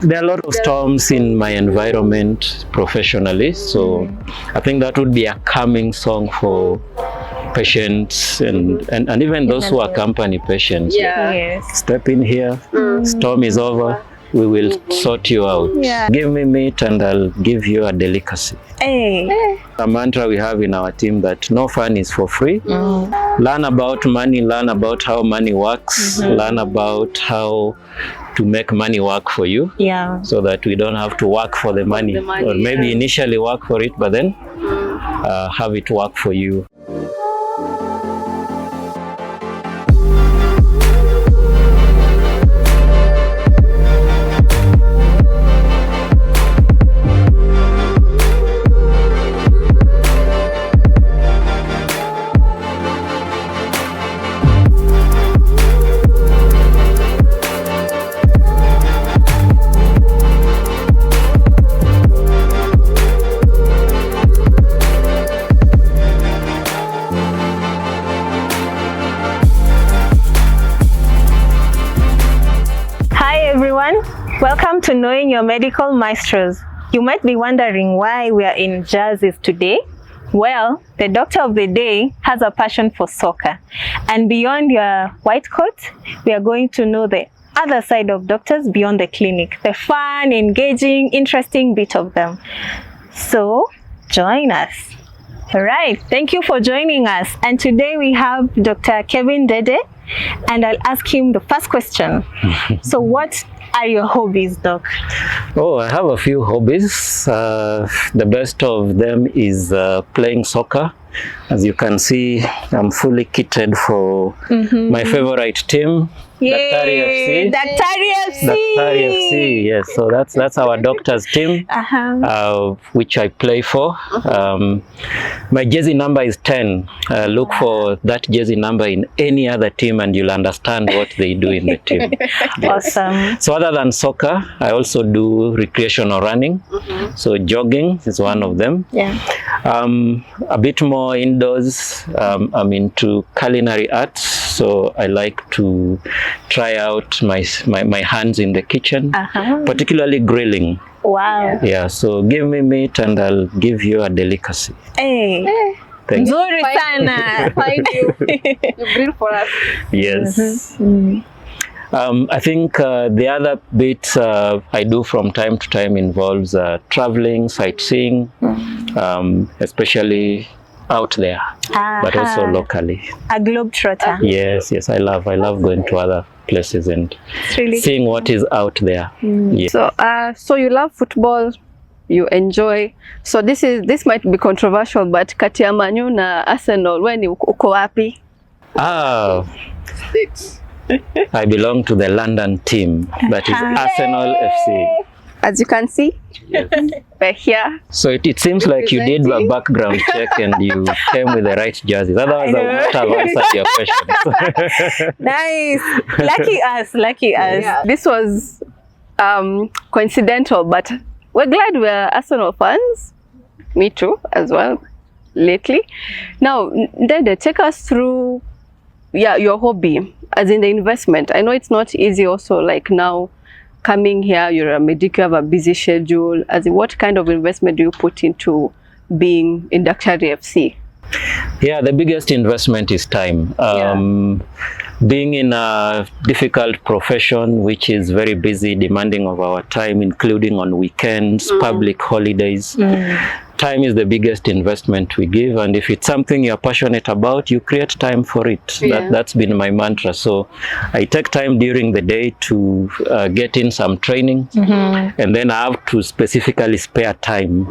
There are a lot of storms in my environment professionally, so I think that would be a calming song for patients and even those who accompany patients. Yeah. Yes. Step in here, storm is over, we will sort you out. Yeah. Give me meat and I'll give you a delicacy. Hey. A mantra we have in our team that no fun is for free. Learn about money, learn about how money works, learn about how to make money work for you. Yeah. So that we don't have to work for the money, or maybe initially work for it, but then have it work for you. Welcome to Knowing Your Medical Maestros. You might be wondering why we are in jerseys today. Well, the doctor of the day has a passion for soccer. And beyond your white coat, we are going to know the other side of doctors beyond the clinic, the fun, engaging, interesting bit of them. So, join us. All right, thank you for joining us. And today we have Dr. Kevin Ndede, and I'll ask him the first question. So what are your hobbies, Doc? Oh, I have a few hobbies. The best of them is playing soccer. As you can see, I'm fully kitted for my favorite team, Daktari FC. Daktari FC! Daktari FC, yes. So that's our doctor's team, which I play for. My jersey number is 10. Look for that jersey number in any other team and you'll understand what they do in the team. Awesome. So other than soccer, I also do recreational running. So jogging is one of them. Yeah. A bit more indoors, I'm into culinary arts, so I like to try out my hands in the kitchen, particularly grilling. Wow. Yeah, so give me meat and I'll give you a delicacy. Hey. Thank you. Nzuri sana. Find you. You grill for us. Yes. I think the other bit I do from time to time involves traveling, sightseeing, especially out there, but also locally. A globetrotter. Yes, I love going to other places and really seeing what is out there. Yeah. So you love football, you enjoy. So this might be controversial, but kati ya Man U na Arsenal, when uko wapi? I belong to the London team, that is Arsenal FC. As you can see, we're here. So it seems like you did a background check and you came with the right jerseys. Otherwise, I would not have answered your questions. Nice. Lucky us. Yeah. This was coincidental, but we're glad we're Arsenal fans. Me too, as well, lately. Now, Ndede, take us through your hobby, as in the investment. I know it's not easy also, like now, coming here, you're a medical, you have a busy schedule. As in, what kind of investment do you put into being in Daktari FC? Yeah, the biggest investment is time. Being in a difficult profession, which is very busy, demanding of our time, including on weekends, public holidays. Time is the biggest investment we give, and if it's something you're passionate about, you create time for it. That's been my mantra. So I take time during the day to get in some training, and then I have to specifically spare time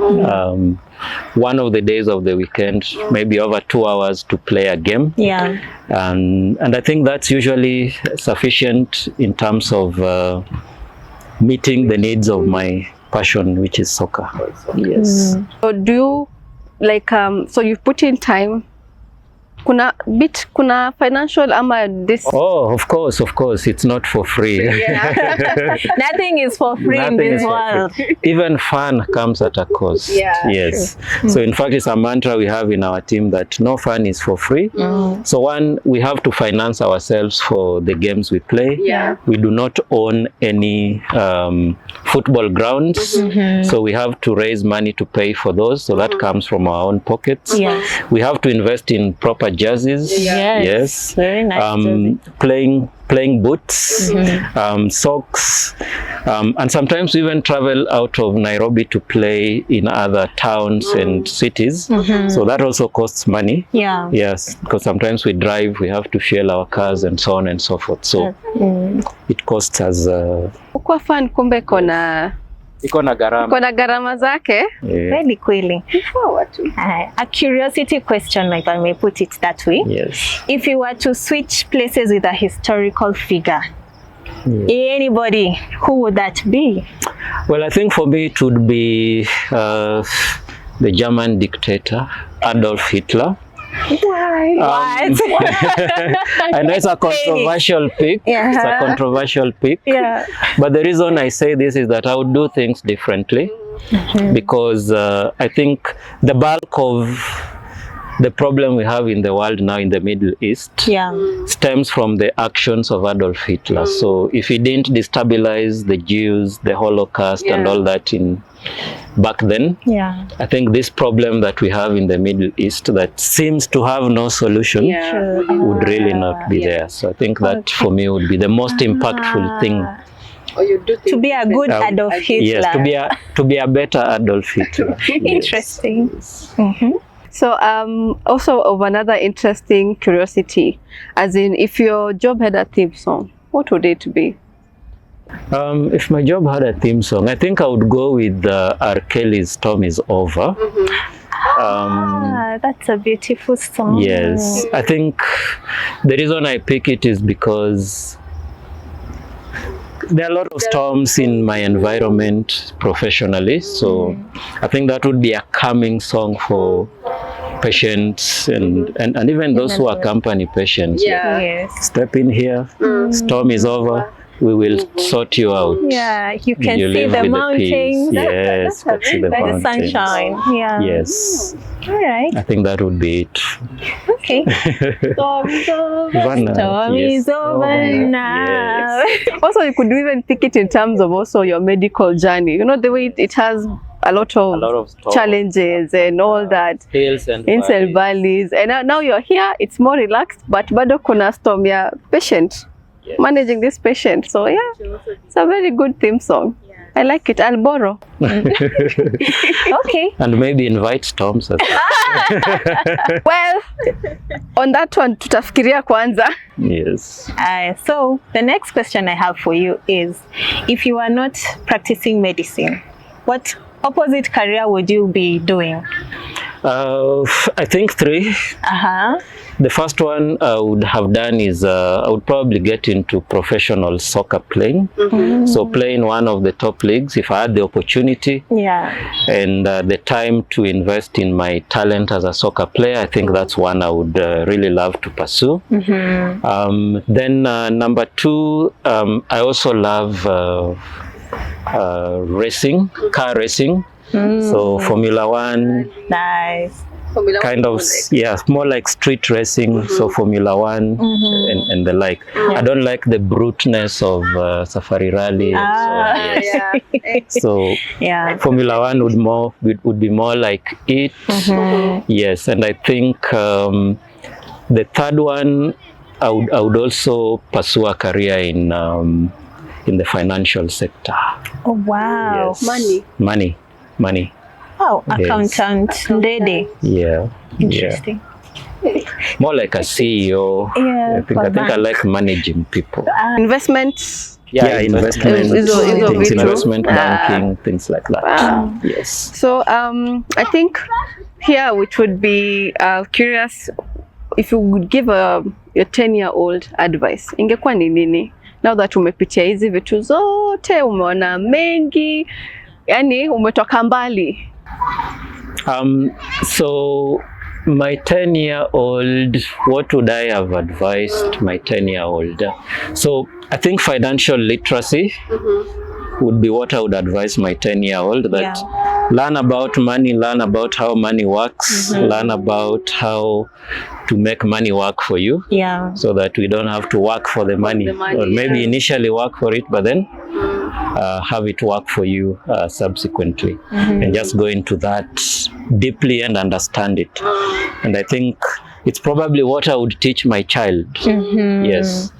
one of the days of the weekend, maybe over 2 hours, to play a game. And I think that's usually sufficient in terms of meeting the needs of my passion, which is soccer. Yes. So do you, like, so you put in time kuna financial ama this? Oh, of course, it's not for free. Nothing is for free in this world. Even fun comes at a cost. Yes. So in fact, it's a mantra we have in our team that no fun is for free. So one, we have to finance ourselves for the games we play. We do not own any football grounds, so we have to raise money to pay for those. So that comes from our own pockets. We have to invest in proper jerseys. Yes. Very nice. Playing boots, socks, and sometimes we even travel out of Nairobi to play in other towns and cities. So that also costs money. Yes, because sometimes we drive, we have to fuel our cars and so on and so forth. So it costs us. Ukwa fan kumbe iko na gharama zake. Really kweli. A curiosity question, if I may put it that way. Yes. If you were to switch places with a historical figure, anybody, who would that be? Well, I think for me it would be the German dictator Adolf Hitler. Why? I know it's a controversial pick. It's a controversial pick. But the reason I say this is that I would do things differently, because I think the bulk of the problem we have in the world now in the Middle East stems from the actions of Adolf Hitler. So if he didn't destabilize the Jews, the Holocaust and all that back then, I think this problem that we have in the Middle East that seems to have no solution would really not be there. So I think that for me would be the most impactful thing. To be a good Adolf Hitler. Yes, to be a better Adolf Hitler. Interesting. So also of another interesting curiosity, as in if your job had a theme song, what would it be? If my job had a theme song, I think I would go with R. Kelly's "Storm Is Over." That's a beautiful song. Yes, I think the reason I pick it is because there are a lot of storms in my environment professionally, so I think that would be a calming song for patients and even those who accompany patients. Step in here, storm is over, we will sort you out. You can see the mountains. Yes, see the sunshine. Yes. All right. I think that would be it. Okay. Storm is over now. Also, you could even pick it in terms of also your medical journey. You know, the way it has a lot of challenges and all that. Hills and valleys. And now you're here, it's more relaxed, but bado kuna storm ya patient. Managing this patient. So it's a very good theme song. I like it. I'll borrow. Okay. And maybe invite storms. Well, on that one, tutafikiria kwanza. Yes. So the next question I have for you is, if you are not practicing medicine, what opposite career would you be doing? I think 3. The first one I would have done is I would probably get into professional soccer playing. So play in one of the top leagues if I had the opportunity and the time to invest in my talent as a soccer player. I think that's one I would really love to pursue. Then number 2, I also love racing, car racing. So Formula 1. Nice. Kind of, more like street racing, so Formula 1 and the like. I don't like the bruteness of Safari Rally. So Formula 1 would be more like it. Yes, and I think the third one, I would also pursue a career in the financial sector. Oh wow! Yes. Money. Oh, accountant, Ndede. Interesting. More like a CEO. I think I like managing people. Investments. Investment. Investment banking, things like that. Yes. So I think here, which would be curious, if you would give your 10-year-old advice, ingekuwa ni nini? Now that umepitia hizi vitu zote, umeona mengi, yani umetoka mbali. So My 10-year-old, what would I have advised my 10-year-old? So I think financial literacy would be what I would advise my 10-year-old, that learn about money, learn about how money works, learn about how to make money work for you, so that we don't have to work for the money, or maybe initially work for it, but then have it work for you subsequently, and just go into that deeply and understand it. And I think it's probably what I would teach my child. Yes,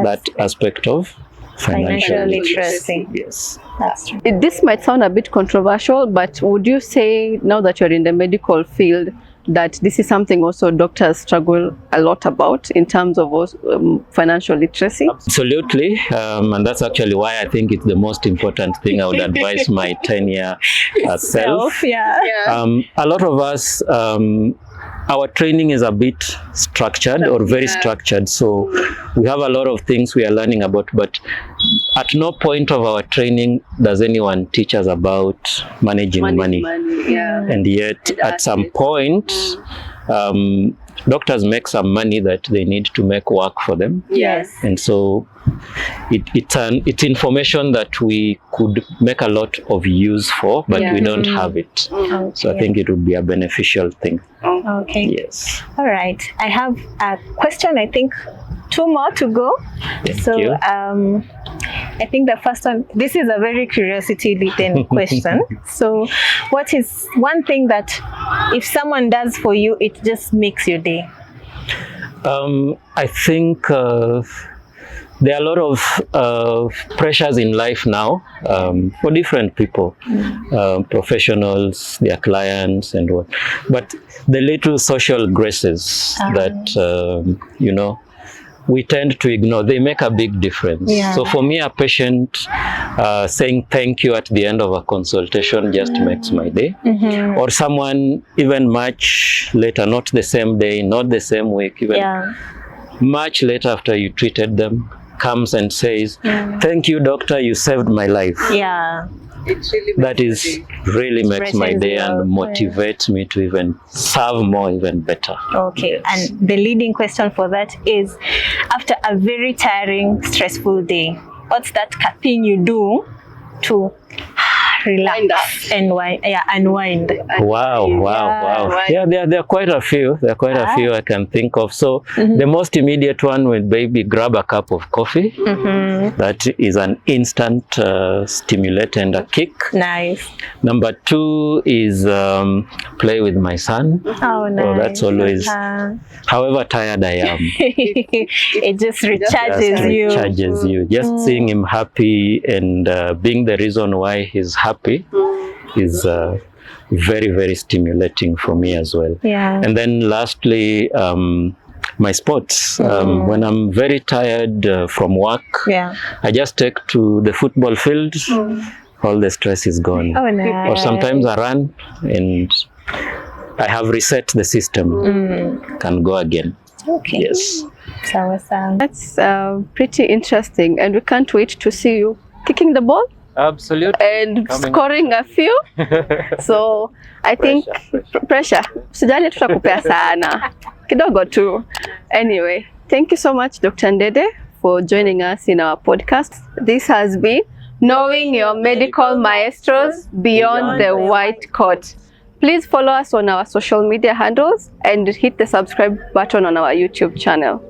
that aspect of financial literacy. Yes, That's true. This might sound a bit controversial, but would you say, now that you're in the medical field, that this is something also doctors struggle a lot about in terms of financial literacy? Absolutely, and that's actually why I think it's the most important thing I would advise my 10-year self. A lot of us, our training is a bit structured or very structured, so we have a lot of things we are learning about, but at no point of our training does anyone teach us about managing money. And yet at some point doctors make some money that they need to make work for them. And so it's information that we could make a lot of use for, but we don't have it. So I think it would be a beneficial thing. Yes. All right. I have a question, I think 2 more to go. Thank you. I think the first one, this is a very curiosity-laden question. So what is one thing that if someone does for you, it just makes your day? I think there are a lot of pressures in life now for different people, professionals, their clients, and what. But the little social graces that, you know, we tend to ignore, they make a big difference. So for me, a patient saying thank you at the end of a consultation just makes my day. Or someone even much later, not the same day, not the same week, even much later after you treated them, comes and says, thank you, doctor, you saved my life. That is really makes my day and motivates me to even serve more, even better. Okay, and the leading question for that is, after a very tiring, stressful day, what's that thing you do to relax and unwind? Wow. Yeah, there are quite a few. There are quite a few I can think of. So the most immediate one would maybe grab a cup of coffee. That is an instant stimulator and a kick. Nice. Number 2 is play with my son. Oh, nice. So that's always, however tired I am, it just recharges you. Recharges you. Just seeing him happy and being the reason why he's happy is very, very stimulating for me as well. And then lastly, my sports. When I'm very tired from work, I just take to the football field. All the stress is gone. Oh, nice. Or sometimes I run and I have reset the system. Can go again. Okay. Yes. That's pretty interesting, and we can't wait to see you kicking the ball. Absolutely. And scoring a few. So I think pressure. Sijali tutakupea sana. Kidogo tu. Anyway, thank you so much, Dr. Ndede, for joining us in our podcast. This has been Knowing Your Medical Maestros Beyond the White Coat. Please follow us on our social media handles and hit the subscribe button on our YouTube channel.